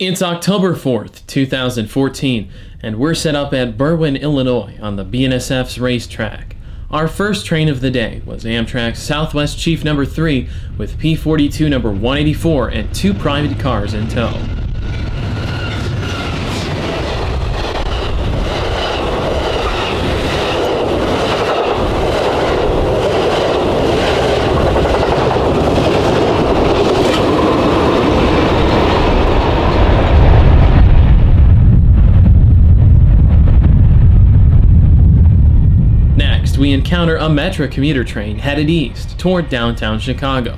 It's October 4th, 2014, and we're set up at BERWYN, Illinois on the BNSF's Racetrack. Our first train of the day was Amtrak's Southwest Chief No. 3 with P42 No. 184 and 2 private cars in tow. We encounter a Metra commuter train headed east toward downtown Chicago.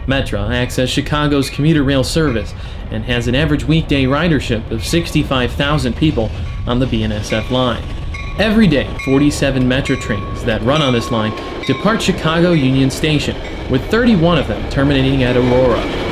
Metra acts as Chicago's commuter rail service and has an average weekday ridership of 65,000 people on the BNSF line. Every day, 47 Metra trains that run on this line depart Chicago Union Station, with 31 of them terminating at Aurora.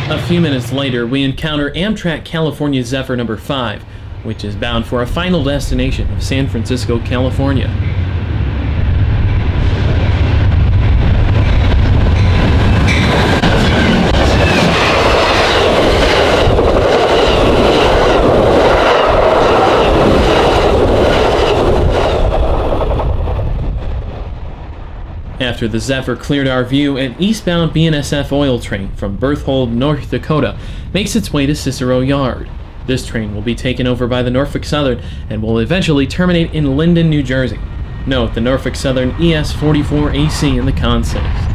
A few minutes later, we encounter Amtrak California ZEPHYR No. 5, which is bound for a final destination of San Francisco, California. After the ZEPHYR cleared our view, an eastbound BNSF oil train from Berthold, North Dakota makes its way to Cicero Yard. This train will be taken over by the Norfolk Southern and will eventually terminate in Linden, New Jersey. Note the Norfolk Southern ES44 AC in the consist.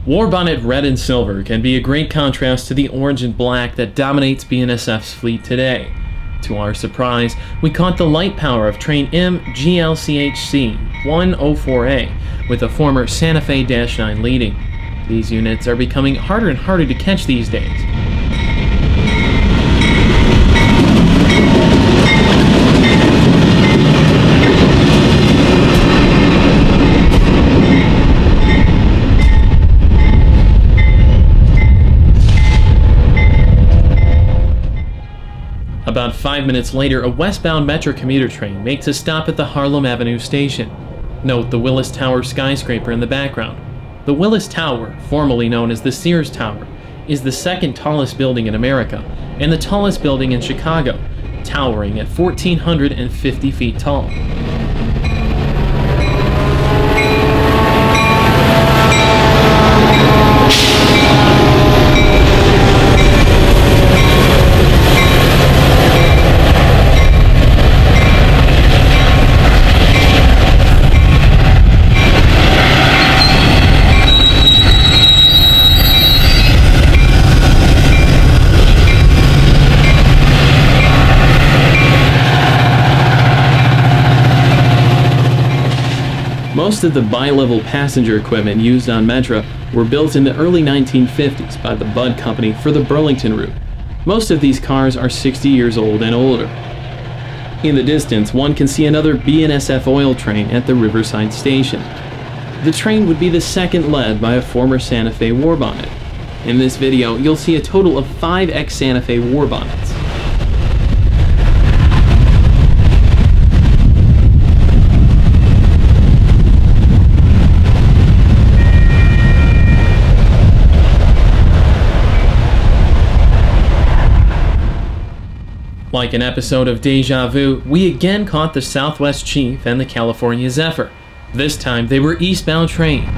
War-bonnet red and silver can be a great contrast to the orange and black that dominates BNSF's fleet today. To our surprise, we caught the light power of train MGLCHC 104A with a former Santa Fe-9 leading. These units are becoming harder and harder to catch these days. About 5 minutes later, a westbound Metro commuter train makes a stop at the Harlem Avenue station. Note the Willis Tower skyscraper in the background. The Willis Tower, formerly known as the Sears Tower, is the second tallest building in America and the tallest building in Chicago, towering at 1,450 feet tall. Most of the bi-level passenger equipment used on Metra were built in the early 1950s by the Budd Company for the Burlington route. Most of these cars are 60 years old and older. In the distance, one can see another BNSF oil train at the Riverside station. The train would be the second led by a former Santa Fe war bonnet. In this video, you'll see a total of 5 ex-Santa Fe war bonnets. Like an episode of Deja Vu, we again caught the Southwest Chief and the California ZEPHYR. This time they were eastbound trains.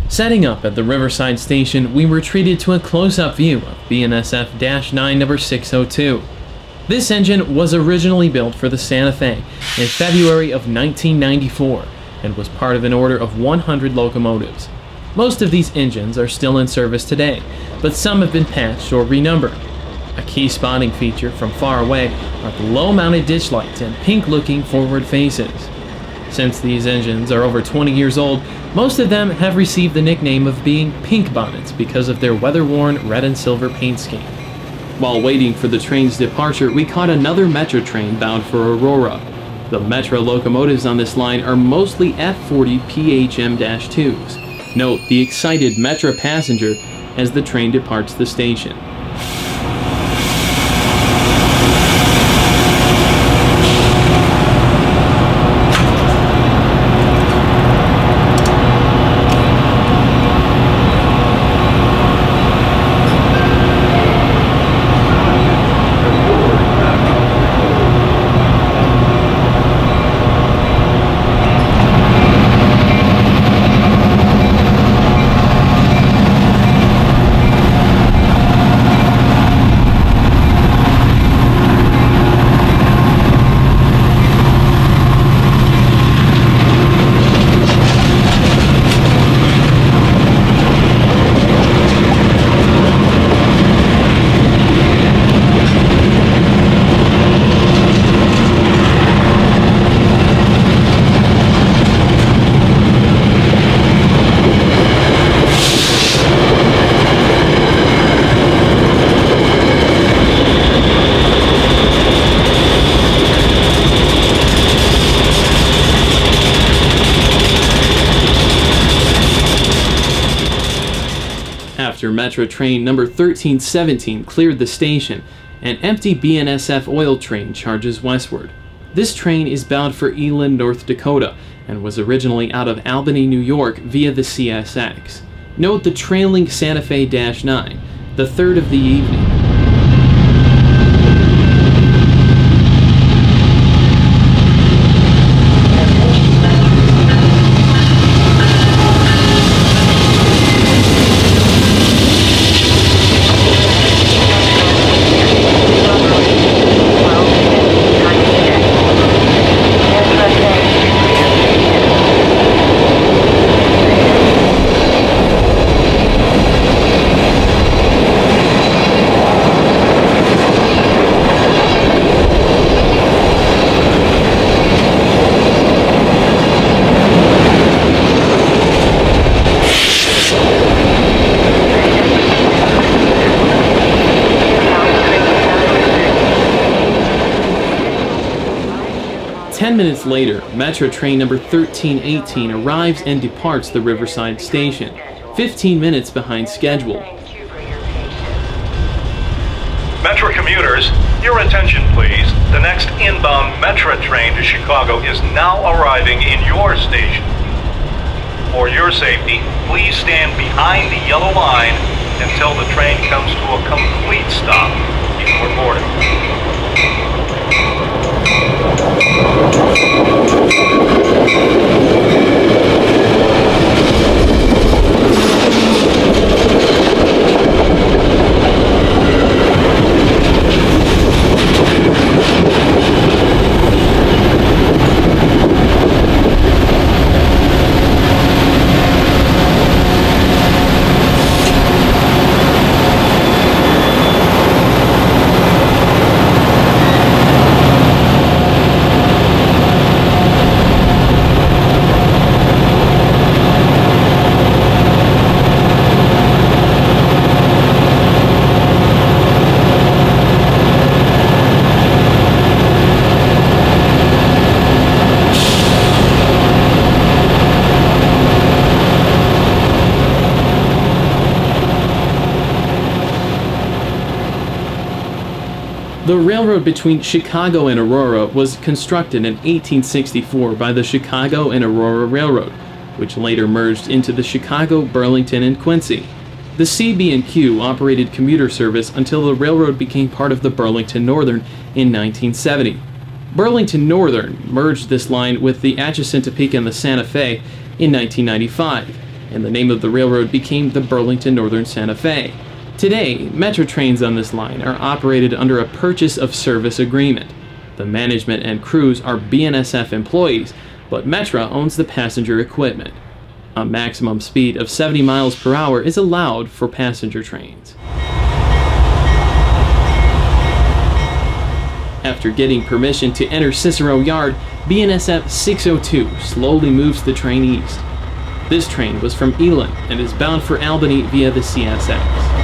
Setting up at the Riverside station, we were treated to a close-up view of BNSF-9 number 602. This engine was originally built for the Santa Fe in February of 1994 and was part of an order of 100 locomotives. Most of these engines are still in service today, but some have been patched or renumbered. A key spotting feature from far away are the low-mounted ditch lights and pink-looking forward faces. Since these engines are over 20 years old, most of them have received the nickname of being pink bonnets because of their weather-worn red and silver paint scheme. While waiting for the train's departure, we caught another Metro train bound for Aurora. The Metro locomotives on this line are mostly F40 PHM-2s. Note the excited Metro passenger as the train departs the station. after Metro train number 1317 cleared the station, an empty BNSF oil train charges westward. This train is bound for Eland, North Dakota, and was originally out of Albany, New York via the CSX. Note the trailing Santa Fe -9, the third of the evening. Minutes later, Metro train number 1318 arrives and departs the Riverside station, 15 minutes behind schedule. Metro commuters, your attention please. The next inbound Metro train to Chicago is now arriving in your station. For your safety, please stand behind the yellow line until the train comes to a complete stop before boarding. The railroad between Chicago and Aurora was constructed in 1864 by the Chicago and Aurora Railroad, which later merged into the Chicago, Burlington, and Quincy. The CB&Q operated commuter service until the railroad became part of the Burlington Northern in 1970. Burlington Northern merged this line with the adjacent Topeka and the Santa Fe in 1995, and the name of the railroad became the Burlington Northern Santa Fe. Today, Metro trains on this line are operated under a purchase of service agreement. The management and crews are BNSF employees, but Metro owns the passenger equipment. A maximum speed of 70 miles per hour is allowed for passenger trains. After getting permission to enter Cicero Yard, BNSF 602 slowly moves the train east. This train was from Eland and is bound for Albany via the CSX.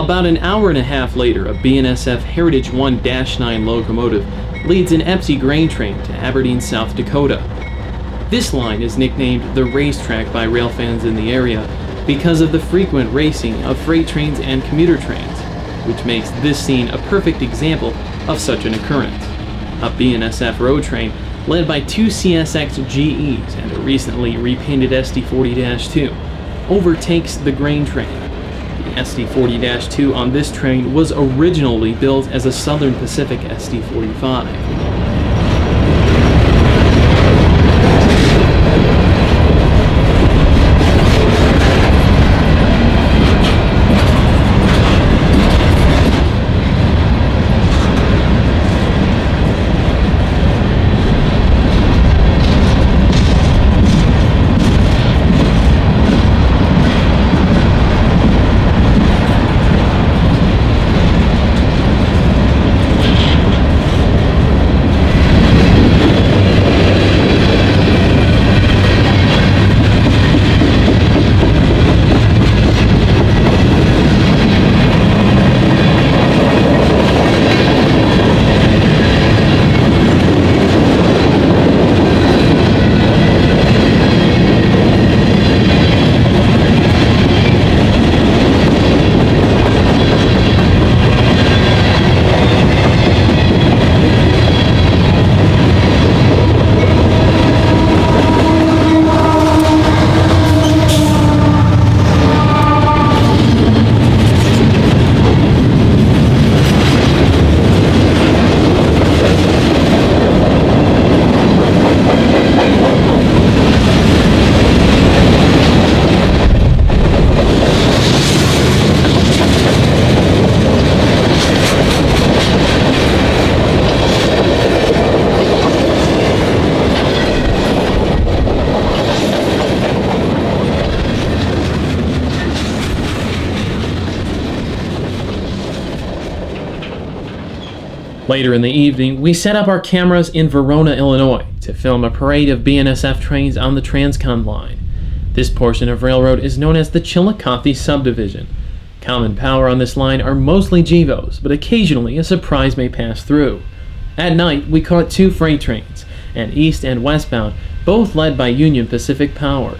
About an hour and a half later, a BNSF Heritage 1-9 locomotive leads an EPSI grain train to Aberdeen, South Dakota. This line is nicknamed the Racetrack by rail fans in the area because of the frequent racing of freight trains and commuter trains, which makes this scene a perfect example of such an occurrence. A BNSF road train led by two CSX GEs and a recently repainted SD40-2 overtakes the grain train. The SD40-2 on this train was originally built as a Southern Pacific SD45. Later in the evening, we set up our cameras in Verona, Illinois to film a parade of BNSF trains on the Transcon line. This portion of railroad is known as the Chillicothe Subdivision. Common power on this line are mostly GEVOs, but occasionally a surprise may pass through. At night, we caught two freight trains, an east and westbound, both led by Union Pacific Power.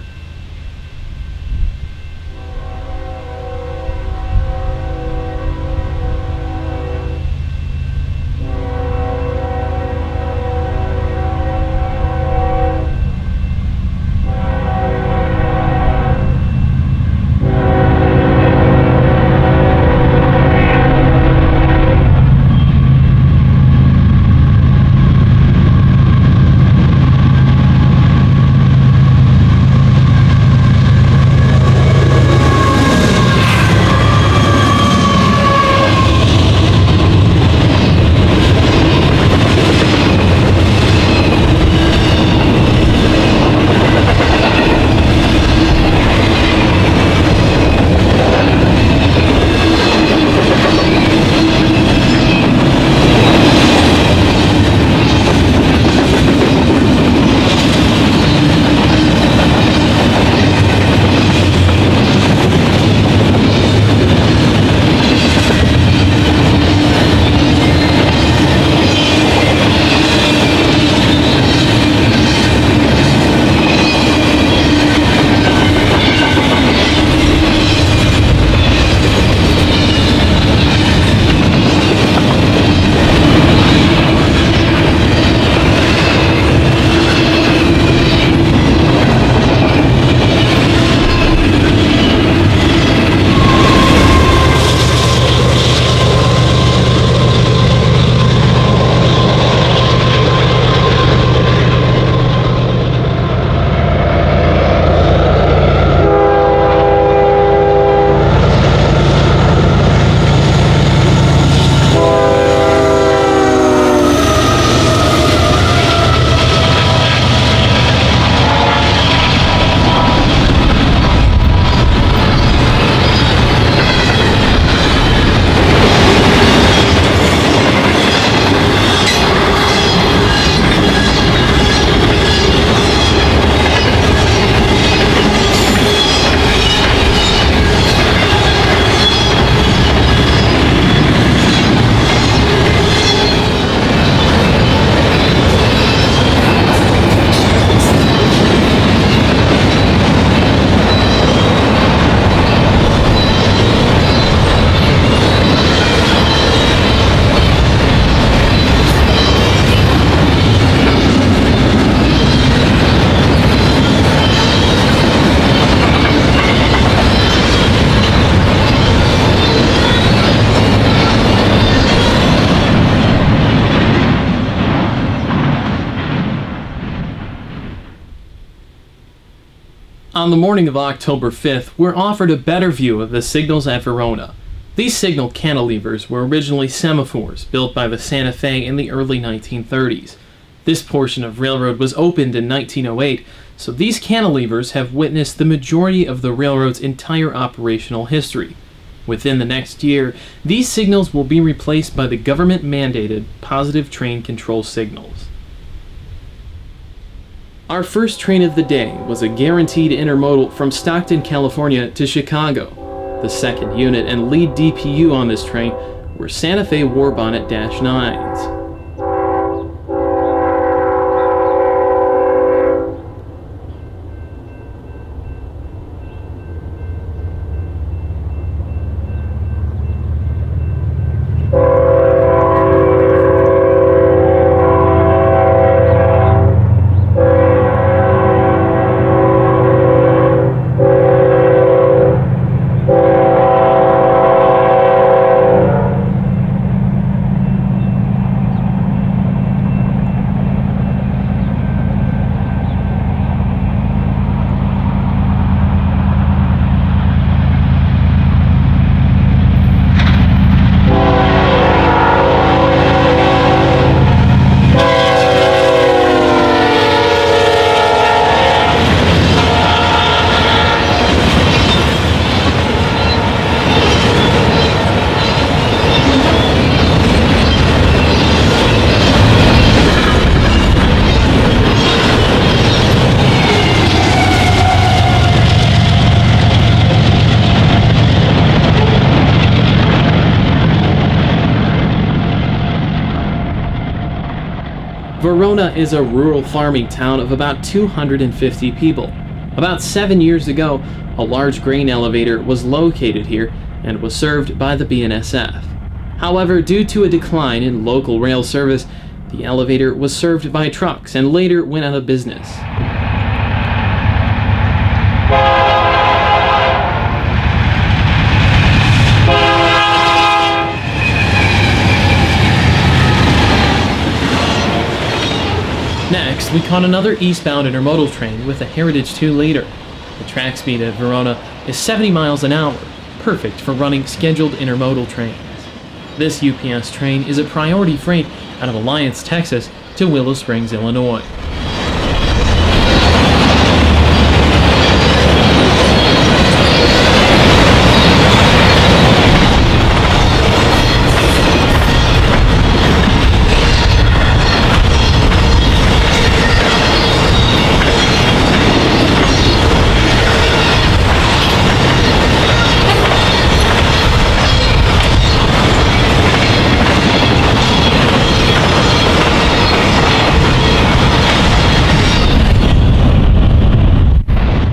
On the morning of October 5th, we're offered a better view of the signals at Verona. These signal cantilevers were originally semaphores built by the Santa Fe in the early 1930s. This portion of railroad was opened in 1908, so these cantilevers have witnessed the majority of the railroad's entire operational history. Within the next year, these signals will be replaced by the government-mandated positive train control signals. Our first train of the day was a guaranteed intermodal from Stockton, California to Chicago. The second unit and lead DPU on this train were Santa Fe Warbonnet-9s. Verona is a rural farming town of about 250 people. About 7 years ago, a large grain elevator was located here and was served by the BNSF. However, due to a decline in local rail service, the elevator was served by trucks and later went out of business. Next, we caught another eastbound intermodal train with a Heritage 2-liter. The track speed at Verona is 70 miles an hour, perfect for running scheduled intermodal trains. This UPS train is a priority freight out of Alliance, Texas to Willow Springs, Illinois.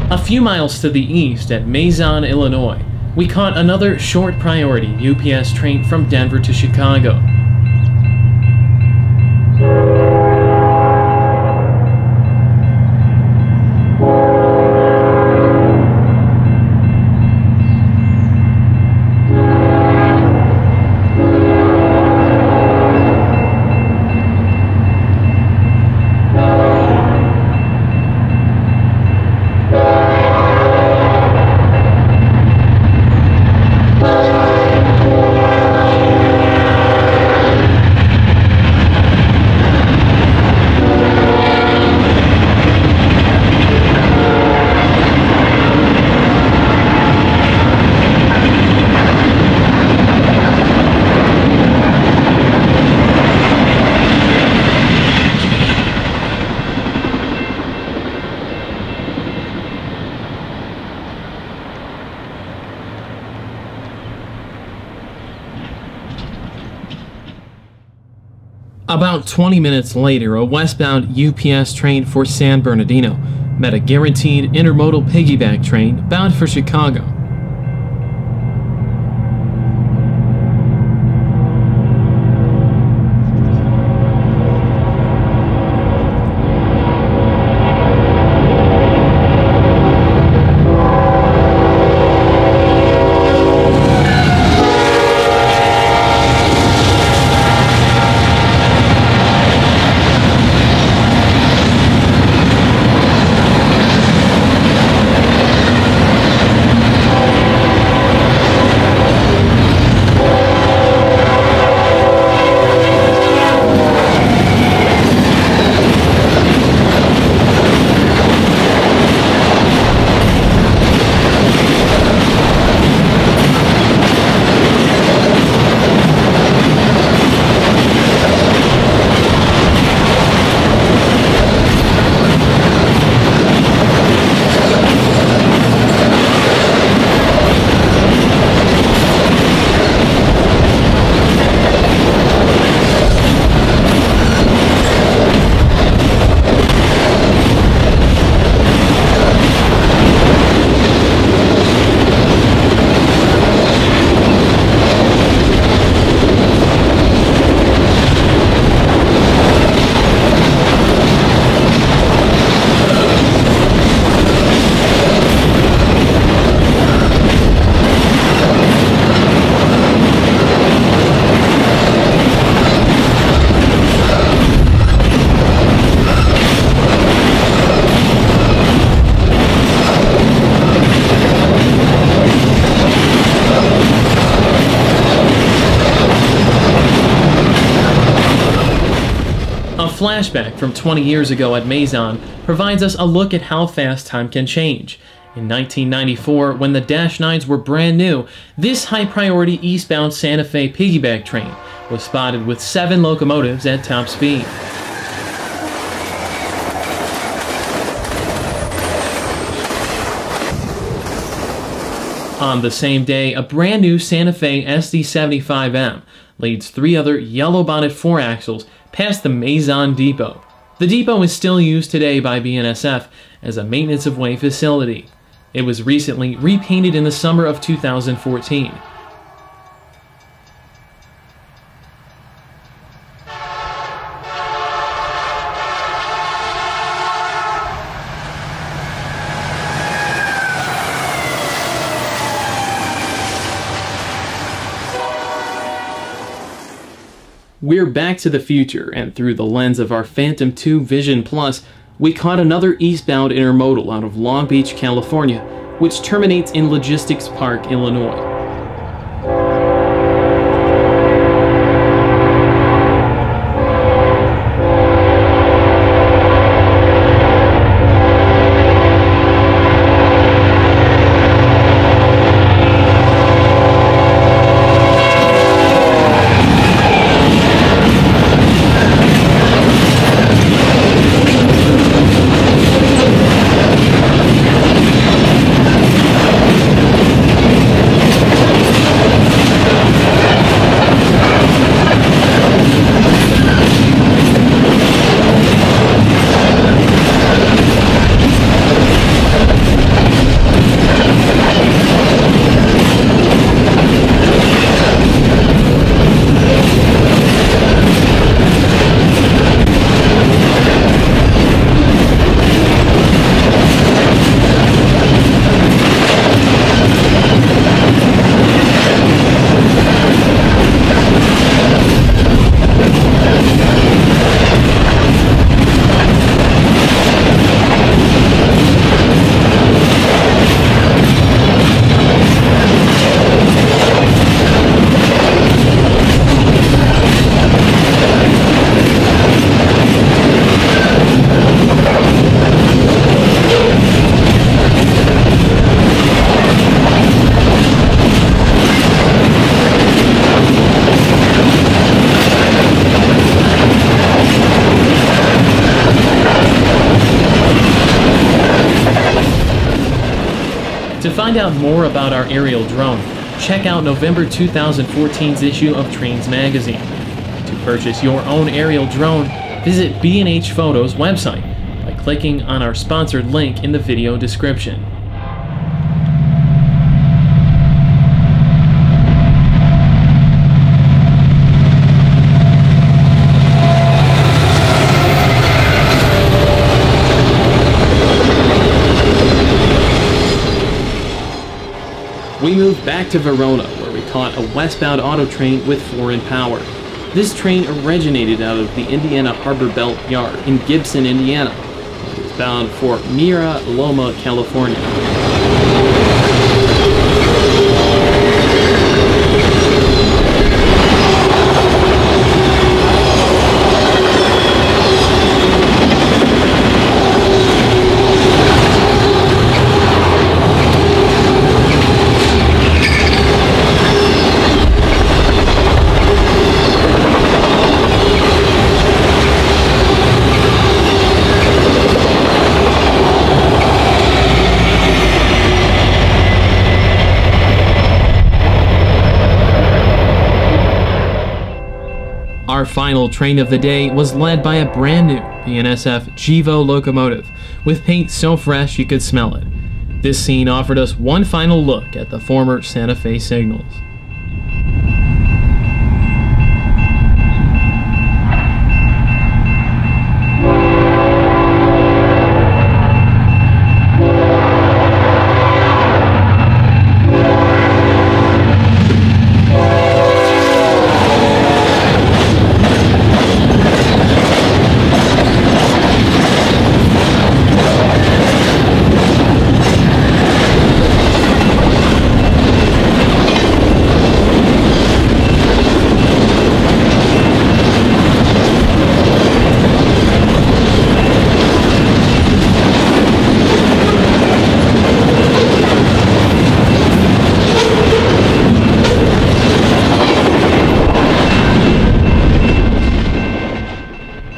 A few miles to the east at Maison, Illinois, we caught another short priority UPS train from Denver to Chicago. About 20 minutes later, a westbound UPS train for San Bernardino met a guaranteed intermodal piggyback train bound for Chicago. flashback from 20 years ago at Maison provides us a look at how fast time can change. In 1994, when the Dash 9s were brand new, this high-priority eastbound Santa Fe piggyback train was spotted with 7 locomotives at top speed. On the same day, a brand new Santa Fe SD75M leads 3 other yellow-bonned 4-axles past the Maison Depot. The depot is still used today by BNSF as a maintenance-of-way facility. It was recently repainted in the summer of 2014. We're back to the future, and through the lens of our Phantom 2 Vision Plus, we caught another eastbound intermodal out of Long Beach, California, which terminates in Logistics Park, Illinois. To find out more about our aerial drone, check out November 2014's issue of Trains magazine. To purchase your own aerial drone, visit B&H Photo's website by clicking on our sponsored link in the video description. We moved back to Verona, where we caught a westbound auto train with foreign power. This train originated out of the Indiana Harbor Belt Yard in Gibson, Indiana. It was bound for Mira Loma, California. Our final train of the day was led by a brand new BNSF Gevo locomotive, with paint so fresh you could smell it. This scene offered us one final look at the former Santa Fe signals.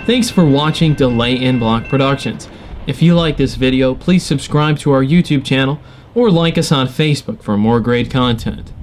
Thanks for watching Delay in Block Productions. If you like this video, please subscribe to our YouTube channel or like us on Facebook for more great content.